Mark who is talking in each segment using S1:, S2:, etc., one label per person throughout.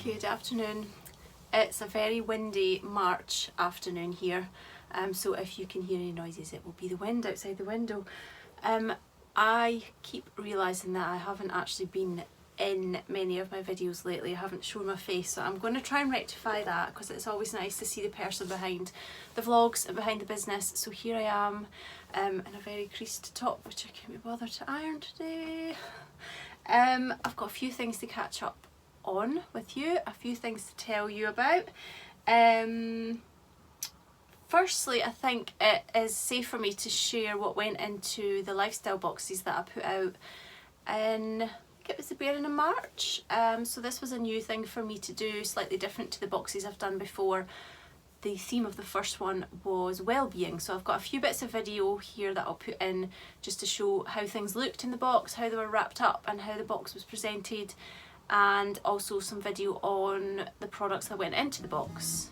S1: Good afternoon. It's a very windy March afternoon here, so if you can hear any noises it will be the wind outside the window. I keep realising that I haven't actually been in many of my videos lately. I haven't shown my face, so I'm going to try and rectify that because it's always nice to see the person behind the vlogs and behind the business. So here I am in a very creased top which I can't be bothered to iron today. I've got a few things to catch up on with you, a few things to tell you about. Firstly, I think it is safe for me to share what went into the lifestyle boxes that I put out in, I think it was the beginning of March. So this was a new thing for me to do, slightly different to the boxes I've done before. The theme of the first one was well-being, so I've got a few bits of video here that I'll put in just to show how things looked in the box, how they were wrapped up and how the box was presented, and also some video on the products that went into the box.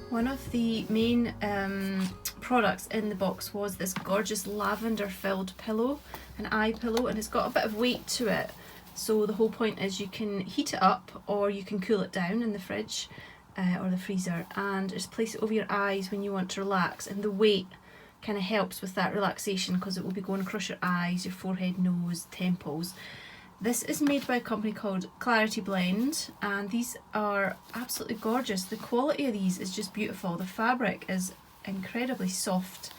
S1: One of the main products in the box was this gorgeous lavender filled pillow, an eye pillow, and it's got a bit of weight to it. So the whole point is you can heat it up or you can cool it down in the fridge or the freezer, and just place it over your eyes when you want to relax, and the weight kind of helps with that relaxation because it will be going across your eyes, your forehead, nose, temples. This is made by a company called Clarity Blend, and these are absolutely gorgeous. The quality of these is just beautiful. The fabric is incredibly soft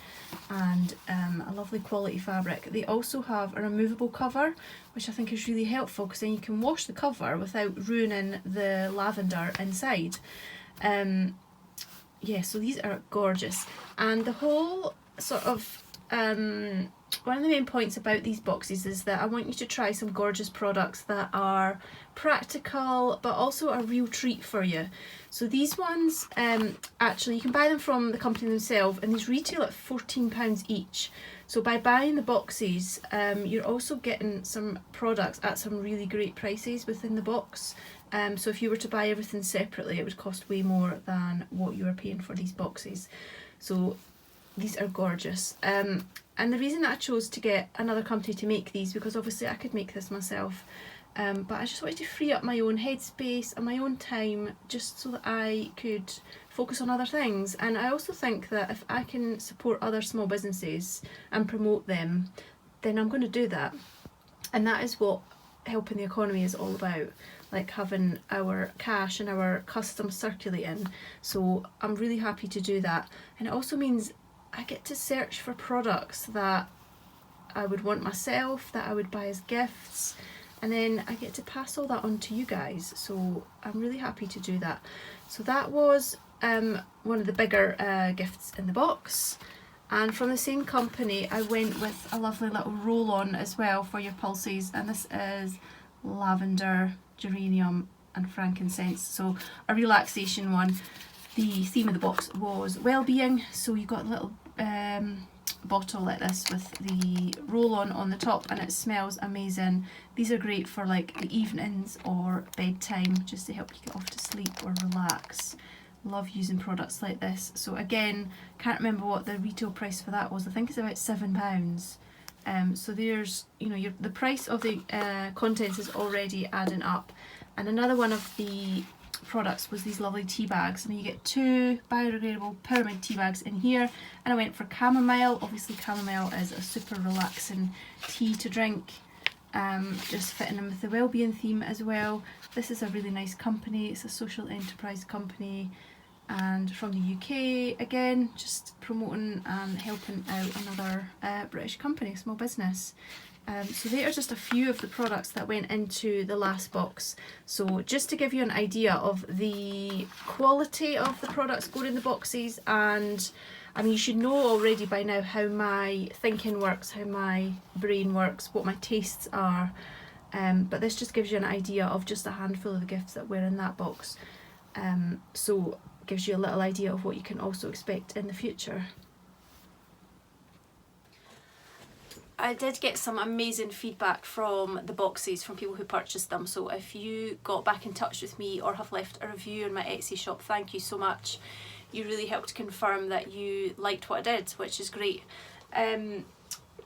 S1: and a lovely quality fabric. They also have a removable cover, which I think is really helpful because then you can wash the cover without ruining the lavender inside. Yeah, so these are gorgeous. And the whole sort of one of the main points about these boxes is that I want you to try some gorgeous products that are practical but also a real treat for you. So these ones, actually you can buy them from the company themselves, and these retail at £14 each. So by buying the boxes, you're also getting some products at some really great prices within the box. So if you were to buy everything separately, it would cost way more than what you are paying for these boxes. So these are gorgeous. And the reason that I chose to get another company to make these, because obviously I could make this myself, but I just wanted to free up my own headspace and my own time just so that I could focus on other things. And I also think that if I can support other small businesses and promote them, then I'm going to do that. And that is what helping the economy is all about, like having our cash and our customs circulating. So I'm really happy to do that. And it also means I get to search for products that I would want myself, that I would buy as gifts, and then I get to pass all that on to you guys. So I'm really happy to do that. So that was one of the bigger gifts in the box. And from the same company I went with a lovely little roll-on as well for your pulses, and this is lavender, geranium and frankincense, so a relaxation one. The theme of the box was well-being, so you got little bottle like this with the roll-on on the top, and it smells amazing. These are great for like the evenings or bedtime, just to help you get off to sleep or relax. Love using products like this. So again, can't remember what the retail price for that was. I think it's about £7. So there's, you know, the price of the contents is already adding up. And another one of the products was these lovely tea bags, and you get 2 biodegradable pyramid tea bags in here, and I went for chamomile. Obviously chamomile is a super relaxing tea to drink, just fitting in with the well-being theme as well. This is a really nice company, it's a social enterprise company, and from the UK, again just promoting and helping out another British company, small business. So they are just a few of the products that went into the last box. So just to give you an idea of the quality of the products going in the boxes, and I mean, you should know already by now how my thinking works, how my brain works, what my tastes are, but this just gives you an idea of just a handful of the gifts that were in that box. So it gives you a little idea of what you can also expect in the future. I did get some amazing feedback from the boxes from people who purchased them, so if you got back in touch with me or have left a review in my Etsy shop, thank you so much. You really helped confirm that you liked what I did, which is great. And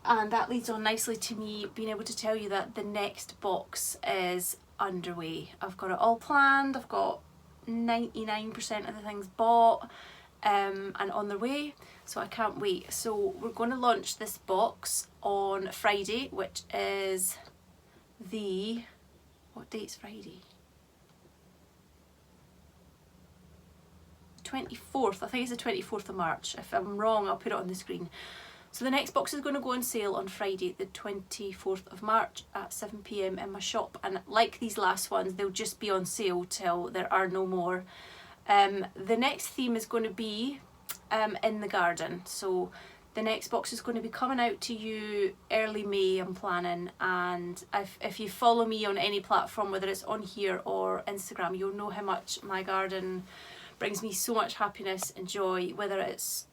S1: that leads on nicely to me being able to tell you that the next box is underway. I've got it all planned, I've got 99% of the things bought and on their way, so I can't wait. So we're going to launch this box on Friday, which is the, what date's Friday? 24th, I think it's the 24th of March. If I'm wrong, I'll put it on the screen. So the next box is going to go on sale on Friday, the 24th of March at 7 PM in my shop, and like these last ones, they'll just be on sale till there are no more. The next theme is going to be in the garden, so the next box is going to be coming out to you early May, I'm planning, and if you follow me on any platform, whether it's on here or Instagram, you'll know how much my garden brings me so much happiness and joy, whether it's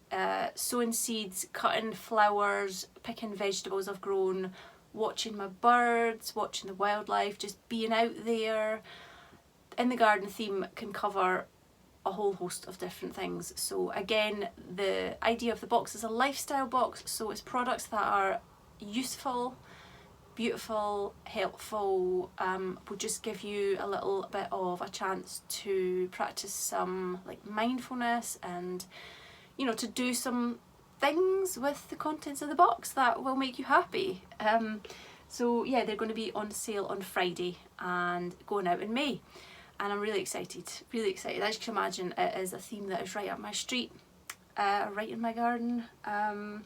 S1: sowing seeds, cutting flowers, picking vegetables I've grown, watching my birds, watching the wildlife, just being out there. In the garden theme can cover a whole host of different things. So again, the idea of the box is a lifestyle box, so it's products that are useful, beautiful, helpful, will just give you a little bit of a chance to practice some like mindfulness and, you know, to do some things with the contents of the box that will make you happy. So yeah, they're going to be on sale on Friday and going out in May. And I'm really excited, really excited. As you can imagine, it is a theme that is right up my street, right in my garden. And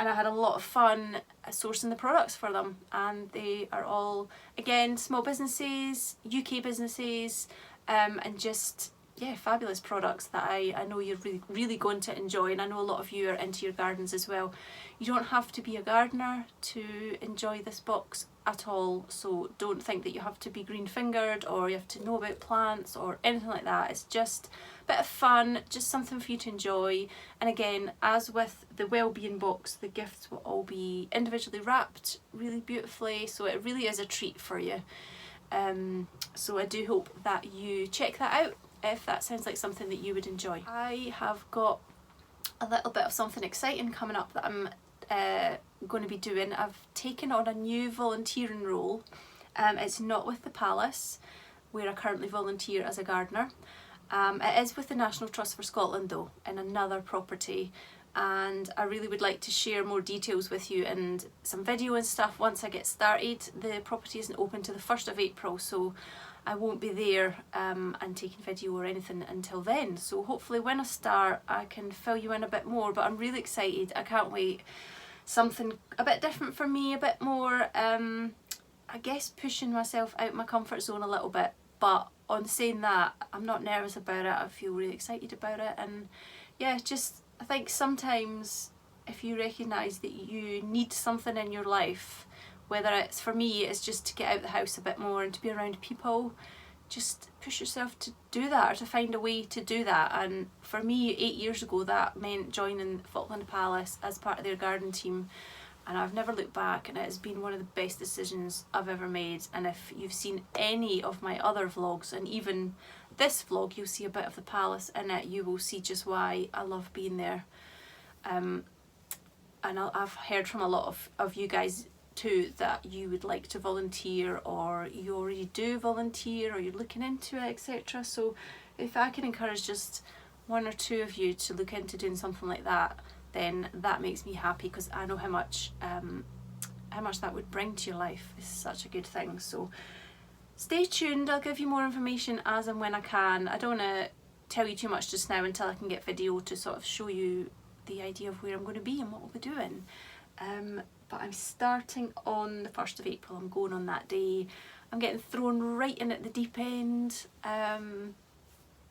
S1: I had a lot of fun sourcing the products for them. And they are all, again, small businesses, UK businesses, and just, yeah, fabulous products that I know you're really going to enjoy. And I know a lot of you are into your gardens as well. You don't have to be a gardener to enjoy this box at all, so don't think that you have to be green fingered or you have to know about plants or anything like that. It's just a bit of fun, just something for you to enjoy. And again, as with the well-being box, the gifts will all be individually wrapped really beautifully, so it really is a treat for you. So I do hope that you check that out if that sounds like something that you would enjoy. I have got a little bit of something exciting coming up that I'm going to be doing. I've taken on a new volunteering role. It's not with the Palace, where I currently volunteer as a gardener. It is with the National Trust for Scotland though, in another property, and I really would like to share more details with you and some video and stuff once I get started. The property isn't open to the 1st of April, so I won't be there and taking video or anything until then. So hopefully when I start I can fill you in a bit more, but I'm really excited. I can't wait. Something a bit different for me, a bit more, I guess pushing myself out my comfort zone a little bit. But on saying that, I'm not nervous about it. I feel really excited about it. And yeah, just I think sometimes if you recognise that you need something in your life, whether it's, for me, it's just to get out the house a bit more and to be around people, just push yourself to do that, or to find a way to do that. And for me, 8 years ago, that meant joining Falkland Palace as part of their garden team, and I've never looked back, and it has been one of the best decisions I've ever made. And if you've seen any of my other vlogs, and even this vlog, you'll see a bit of the palace in it, you will see just why I love being there. And I've heard from a lot of you guys too that you would like to volunteer, or you already do volunteer, or you're looking into it, etc. So if I can encourage just 1 or 2 of you to look into doing something like that, then that makes me happy, because I know how much that would bring to your life. It's such a good thing. So stay tuned, I'll give you more information as and when I can. I don't want to tell you too much just now until I can get video to sort of show you the idea of where I'm going to be and what we'll be doing. But I'm starting on the 1st of April. I'm going on that day. I'm getting thrown right in at the deep end.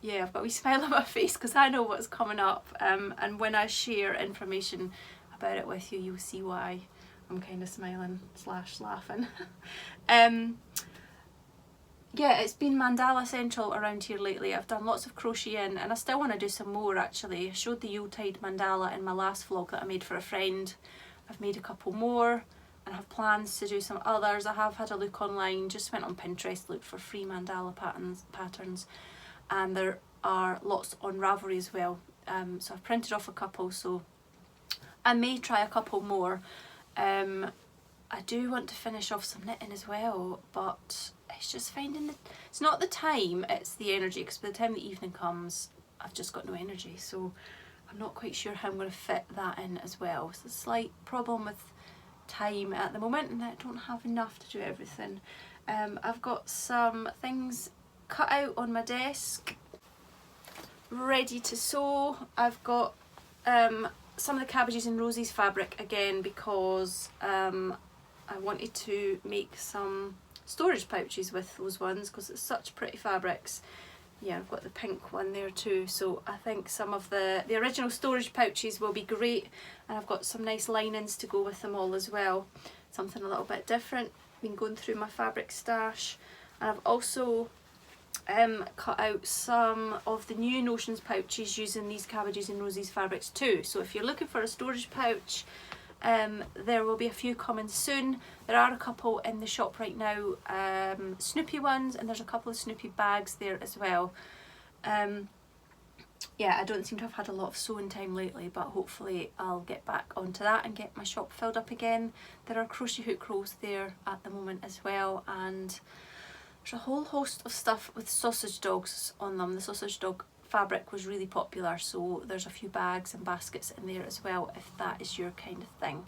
S1: Yeah, I've got a wee smile on my face because I know what's coming up, and when I share information about it with you, you'll see why I'm kind of smiling / laughing. Yeah, it's been mandala central around here lately. I've done lots of crocheting, and I still want to do some more actually. I showed the Yuletide mandala in my last vlog that I made for a friend. I've made a couple more and have plans to do some others. I have had a look online, just went on Pinterest, looked for free mandala patterns, and there are lots on Ravelry as well. So I've printed off a couple, so I may try a couple more. I do want to finish off some knitting as well, but it's just finding it's not the time, it's the energy, because by the time the evening comes I've just got no energy, so I'm not quite sure how I'm going to fit that in as well. It's a slight problem with time at the moment, and I don't have enough to do everything. I've got some things cut out on my desk ready to sew. I've got some of the Cabbages and Roses fabric again, because I wanted to make some storage pouches with those ones because it's such pretty fabrics. Yeah, I've got the pink one there too, so I think some of the original storage pouches will be great, and I've got some nice linings to go with them all as well, something a little bit different. Been going through my fabric stash, and I've also cut out some of the new Notions pouches using these Cabbages and Roses fabrics too. So if you're looking for a storage pouch, there will be a few coming soon. There are a couple in the shop right now, Snoopy ones, and there's a couple of Snoopy bags there as well. Yeah, I don't seem to have had a lot of sewing time lately, but hopefully I'll get back onto that and get my shop filled up again. There are crochet hook rolls there at the moment as well, and there's a whole host of stuff with sausage dogs on them. The sausage dog fabric was really popular, so there's a few bags and baskets in there as well if that is your kind of thing.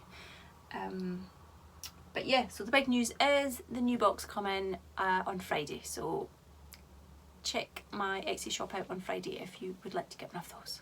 S1: But yeah, so the big news is the new box coming on Friday, so check my Etsy shop out on Friday if you would like to get one of those.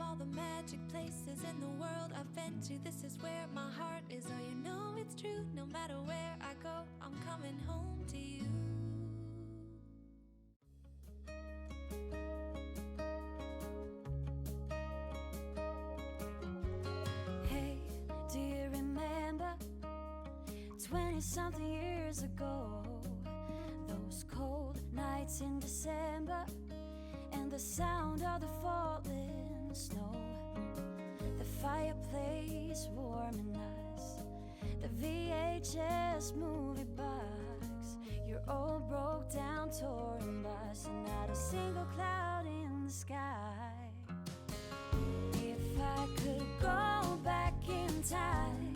S2: all the magic places in the world I've been to. This is where my heart is. Oh, you know it's true. No matter where I go, I'm coming home to you. Hey, do you remember 20-something years ago? Those cold nights in December, and the sound of the falling snow, the fireplace warming us, the VHS movie box, your old broke down touring bus, and not a single cloud in the sky. If I could go back in time,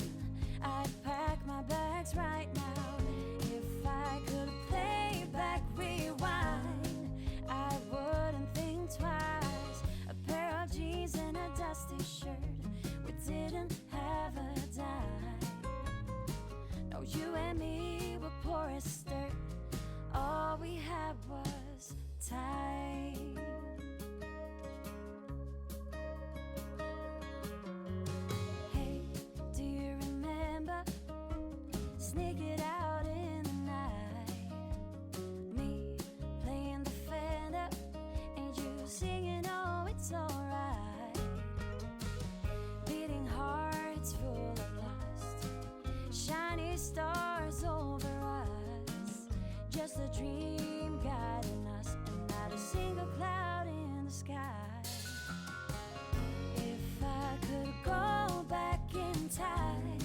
S2: I'd pack my bags right now. If I could play back, rewind, I wouldn't think twice. A pair of jeans and a dusty shirt, we didn't have a dime. No, you and me were poor as dirt, all we had was time. Hey, do you remember sneaking out in the night, me playing the Fender and you singing, oh, it's alright, beating hearts full of lust, shiny stars over us, just a dream guiding us, and not a single cloud in the sky. If I could go back in time,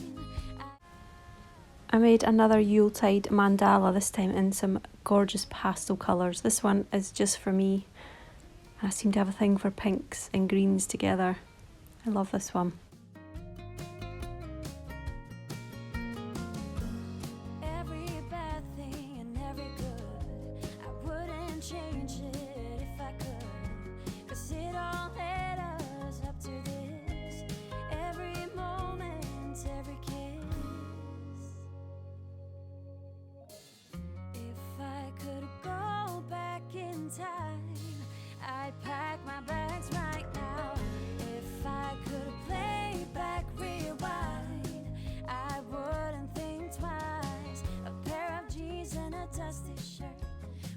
S1: I made another Yuletide mandala, this time in some gorgeous pastel colours. This one is just for me. I seem to have a thing for pinks and greens together. I love this one.
S2: every bad thing and every good, I wouldn't change it if I could, 'cause it all led us up to this. Every moment, every kiss. If I could go back in time, I'd pack my bags right now. If I could play back, rewind, I wouldn't think twice. A pair of jeans and a dusty shirt,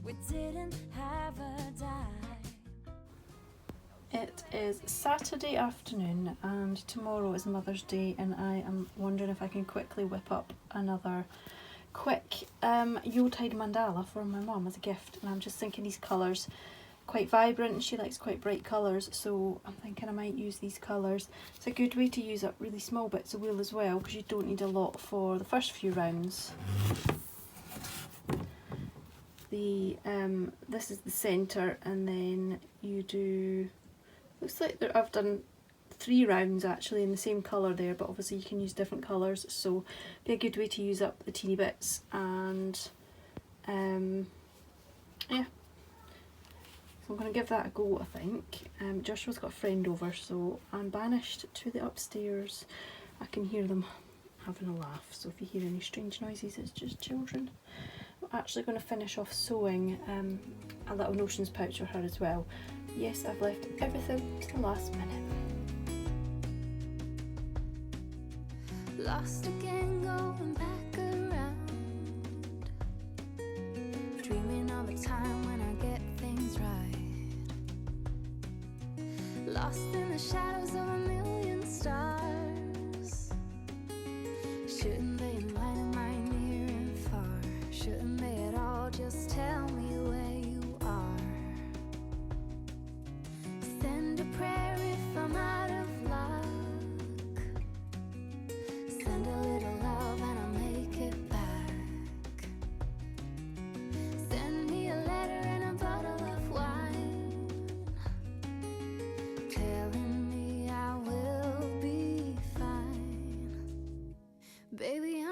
S2: we didn't have a dime.
S1: It is Saturday afternoon and tomorrow is Mother's Day, and I am wondering if I can quickly whip up another quick Yuletide mandala for my mum as a gift. And I'm just thinking these colours quite vibrant and she likes quite bright colours, so I'm thinking I might use these colours. It's a good way to use up really small bits of wool as well, because you don't need a lot for the first few rounds. This is the centre, and then you do, looks like I've done 3 rounds actually in the same colour there, but obviously you can use different colours, so be a good way to use up the teeny bits. And yeah, so I'm going to give that a go, I think. Joshua's got a friend over, so I'm banished to the upstairs. I can hear them having a laugh, so if you hear any strange noises, it's just children. I'm actually going to finish off sewing a little notions pouch for her as well. Yes, I've left everything to the last minute.
S2: Lost again, going back around, dreaming of a time when I get things right. Lost in the shadows of a million stars. Shouldn't they enlighten my near and far? Shouldn't they at all just tell me where you are? Send a prayer if I'm out of luck. Send a little love and I'll make it back. Send me a letter and a bottle of wine, telling me I will be fine. Baby,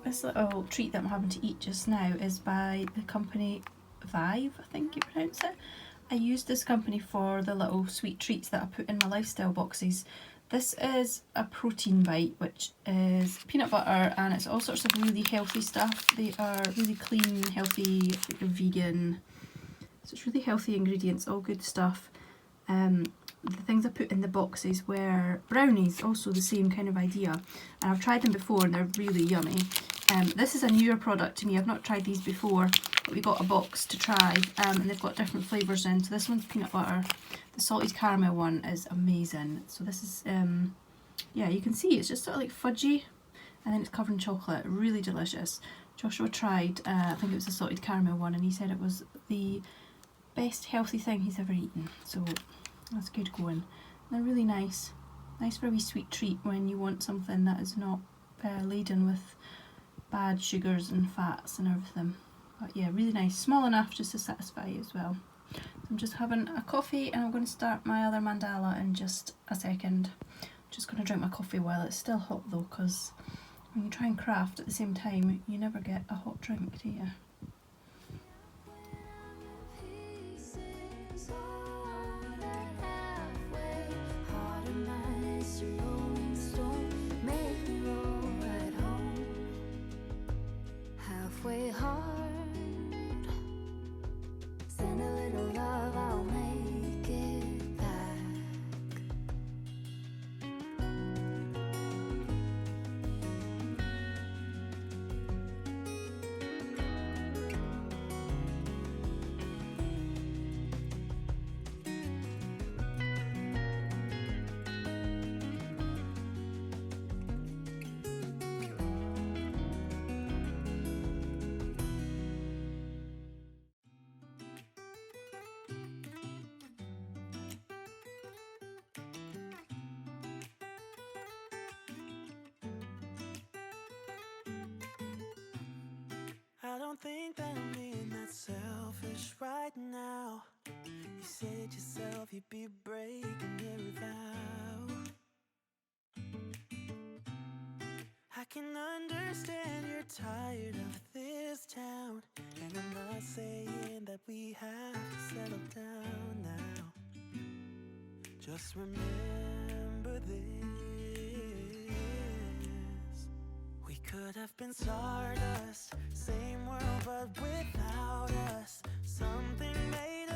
S1: This little treat that I'm having to eat just now is by the company Vive, I think you pronounce it. I use this company for the little sweet treats that I put in my lifestyle boxes. This is a protein bite, which is peanut butter, and it's all sorts of really healthy stuff. They are really clean, healthy, vegan. So it's really healthy ingredients, all good stuff. The things I put in the boxes were brownies, also the same kind of idea. And I've tried them before and they're really yummy. This is a newer product to me. I've not tried these before, but we got a box to try, and they've got different flavours in. So this one's peanut butter. The salted caramel one is amazing. So this is, yeah, you can see it's just sort of like fudgy, and then it's covered in chocolate. Really delicious. Joshua tried, I think it was the salted caramel one, and he said it was the best healthy thing he's ever eaten. So that's good going. They're really nice. Nice for a wee sweet treat when you want something that is not laden with bad sugars and fats and everything. But yeah, really nice. Small enough just to satisfy you as well. So I'm just having a coffee and I'm going to start my other mandala in just a second. Just going to drink my coffee while it's still hot though, because when you try and craft at the same time, you never get a hot drink, do you?
S2: Halfway hard, send a little love, I'll make it back. I don't think that I'm being that selfish right now. You said yourself you'd be breaking every vow. I can understand you're tired of this town, and I'm not saying that we have to settle down now. Just remember this. We could have been stardust, same world but without us. Something made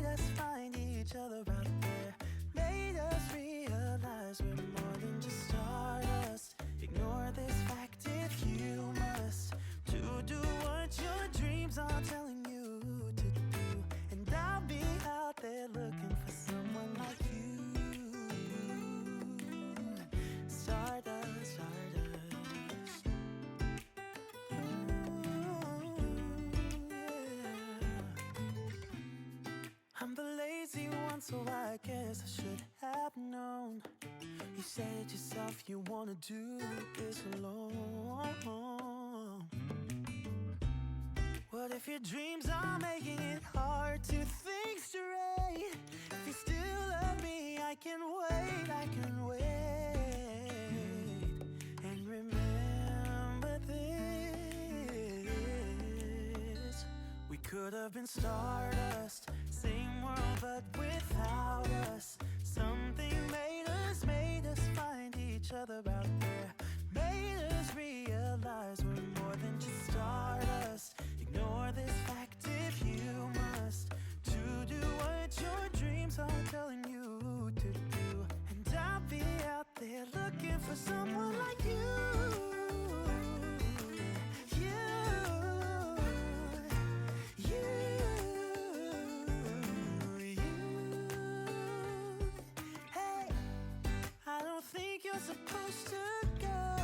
S2: us find each other out there. Made us realize we're more than just stardust. Ignore this fact if you must, to do what your dreams are telling you to do. And I'll be out there looking for someone like you. Stardust, stardust. I'm the lazy one, so I guess I should have known. You said yourself you wanna do this alone. What if your dreams are making it hard to think straight? If you still love me, I can wait, I can wait. And remember this. We could have been stardust, same world but without us. Something made us find each other out there. Made us realize we're more than just stardust. Ignore this fact if you must, to do what your dreams are telling you to do. And I'll be out there looking for someone like you. Supposed to go,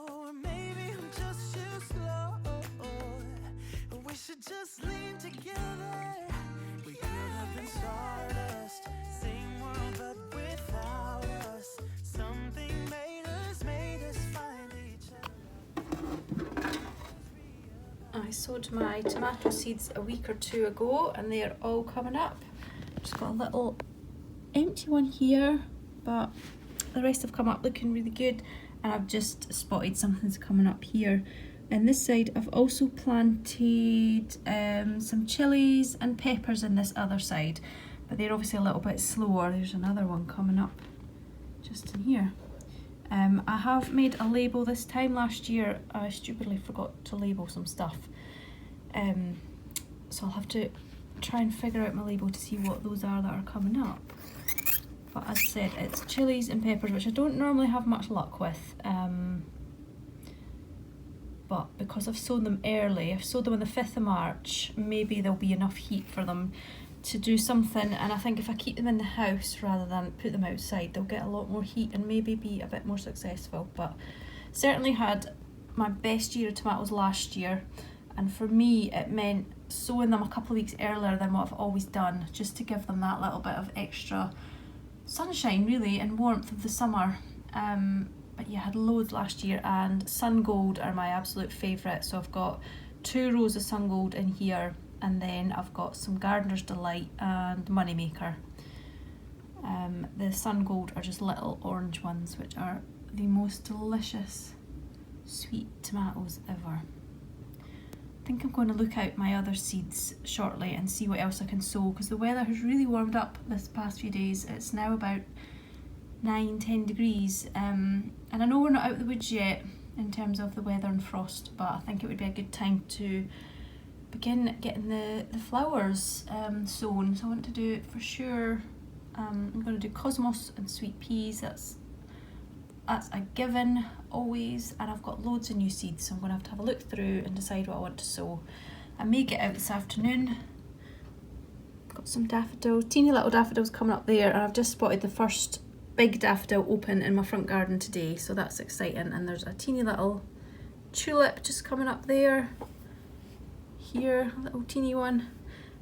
S2: or maybe I'm just too slow. We should just lean together. We could have been stardust, same world but without us. Something made us find each other.
S1: I sowed my tomato seeds a week or two ago and they are all coming up. Just got a little empty one here, but the rest have come up looking really good, and I've just spotted something's coming up here And this side I've also planted some chilies and peppers in this other side, but they're obviously a little bit slower. There's another one coming up just in here. I have made a label this time. Last year I stupidly forgot to label some stuff, so I'll have to try and figure out my label to see what those are that are coming up. But as I said, it's chilies and peppers, which I don't normally have much luck with. But because I've sown them early, I've sowed them on the 5th of March, maybe there'll be enough heat for them to do something. And I think if I keep them in the house rather than put them outside, they'll get a lot more heat and maybe be a bit more successful. But certainly had my best year of tomatoes last year, and for me it meant sowing them a couple of weeks earlier than what I've always done, just to give them that little bit of extra sunshine really and warmth of the summer. But yeah, I had loads last year, and Sun Gold are my absolute favourite. So I've got 2 rows of Sun Gold in here, and then I've got some Gardener's Delight and Moneymaker. The Sun Gold are just little orange ones, which are the most delicious sweet tomatoes ever. I think I'm going to look out my other seeds shortly and see what else I can sow, because the weather has really warmed up this past few days. It's now about 9-10 degrees, and I know we're not out of the woods yet in terms of the weather and frost, but I think it would be a good time to begin getting the flowers sown. So I want to do it for sure. I'm going to do cosmos and sweet peas. That's a given always, and I've got loads of new seeds, so I'm going to have a look through and decide what I want to sow. I may get out this afternoon. Got some daffodils, teeny little daffodils coming up there, and I've just spotted the first big daffodil open in my front garden today, so that's exciting. And there's a teeny little tulip just coming up there, here, a little teeny one,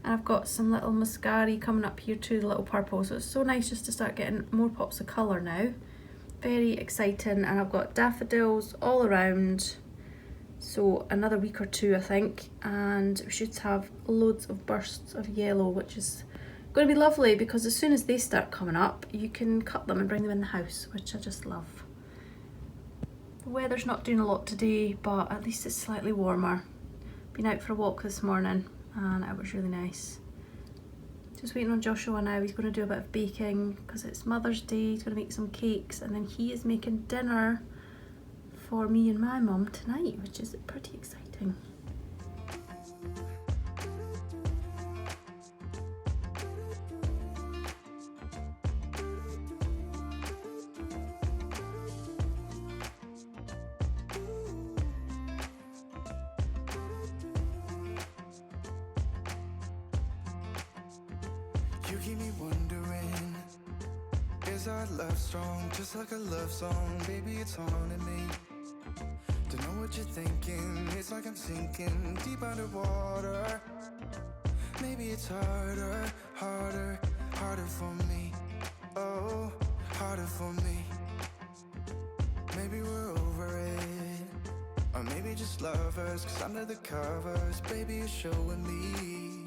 S1: and I've got some little muscari coming up here too, the little purple. So it's so nice just to start getting more pops of colour now. Very exciting. And I've got daffodils all around, so another week or two I think, and we should have loads of bursts of yellow, which is going to be lovely, because as soon as they start coming up you can cut them and bring them in the house, which I just love. The weather's not doing a lot today, but at least it's slightly warmer. Been out for a walk this morning and it was really nice. Just waiting on Joshua now. He's going to do a bit of baking because it's Mother's Day. He's going to make some cakes, and then he is making dinner for me and my mum tonight, which is pretty exciting.
S3: You keep me wondering, is our love strong? Just like a love song, baby, it's haunting me. Don't know what you're thinking, it's like I'm sinking deep underwater. Maybe it's harder, harder, harder for me. Oh, harder for me. Maybe we're over it, or maybe just lovers, cause under the covers, baby, you're showing me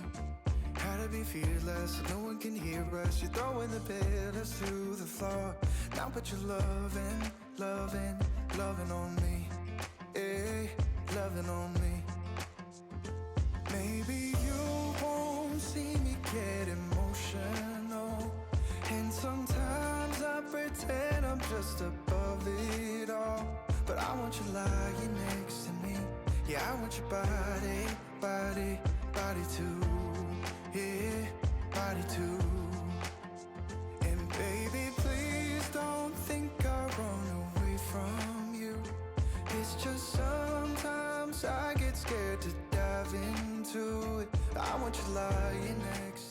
S3: how to be fearless, so no one can hear us. You're throwing the pillars to the floor. Now put your loving, loving, loving on me. Eh, loving on me. Maybe you won't see me get emotional, and sometimes I pretend I'm just above it all. But I want you lying next to me. Yeah, I want your body, body, body too. Yeah, body too. And baby, please don't think I run away from you. It's just sometimes I get scared to dive into it. I want you lying next